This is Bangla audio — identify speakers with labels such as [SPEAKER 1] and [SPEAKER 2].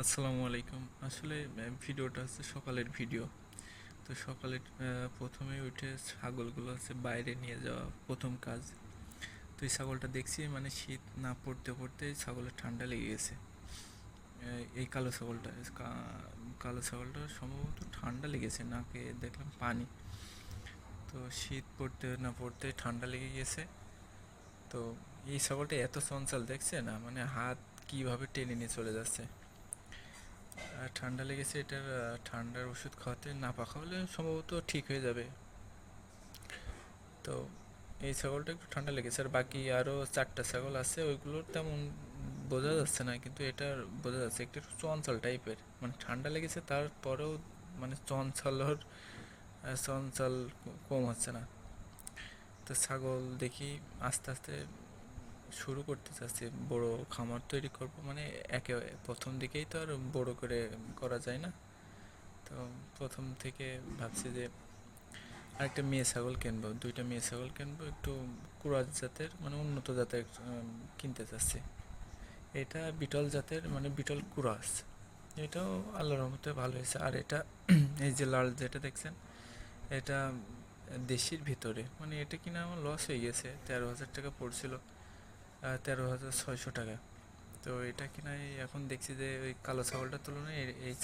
[SPEAKER 1] আসসালামু আলাইকুম। আসলে ভিডিওটা হচ্ছে সকালের ভিডিও। তো সকালে প্রথমে উঠে ছাগলগুলো হচ্ছে বাইরে নিয়ে যাওয়া প্রথম কাজ। তো এই ছাগলটা দেখছি মানে শীত না পড়তে পড়তে ছাগলের ঠান্ডা লেগে গেছে। এই কালো ছাগলটা সম্ভবত ঠান্ডা লেগেছে, নাকে দেখলাম পানি। তো শীত পড়তে না পড়তে ঠান্ডা লেগে গেছে। তো এই ছাগলটা এত চঞ্চল দেখছে না, মানে হাত কিভাবে টেনে নিয়ে চলে যাচ্ছে। ঠান্ডা লেগেছে, এটার ঠান্ডার ওষুধ খাওয়াতে না পাকা হলে সম্ভবত ঠিক হয়ে যাবে। তো এই ছাগলটা একটু ঠান্ডা লেগেছে, আর বাকি আরও 4টা ছাগল আছে, ওইগুলোর তেমন বোঝা যাচ্ছে না, কিন্তু এটার বোঝা যাচ্ছে একটু চঞ্চল টাইপের, মানে ঠান্ডা লেগেছে তারপরেও মানে চঞ্চল কম হচ্ছে না। তো ছাগল দেখি আস্তে আস্তে শুরু করতে চাচ্ছি, বড় খামার তৈরি করব, মানে একে প্রথম দিকেই তো আর বড় করে করা যায় না। তো প্রথম থেকে ভাবছি যে আরেকটা মেয়ে ছাগল কিনবো, 2টা মেয়ে ছাগল কিনবো, একটু ক্রস জাতের মানে উন্নত জাতের কিনতে চাচ্ছি। এটা বিটল জাতের, মানে বিটল ক্রস। এটাও আল্লাহর রহমতে ভালো হয়েছে। আর এটা এই যে লাল যেটা দেখছেন, এটা দেশির ভিতরে, মানে এটা কিনা আমার লস হয়ে গেছে, 13,000 টাকা পড়ছিল, 13,600 টাকা। তো এটা কিনা এখন দেখছি যে ওই কালো ছাগলটার তুলনায় এই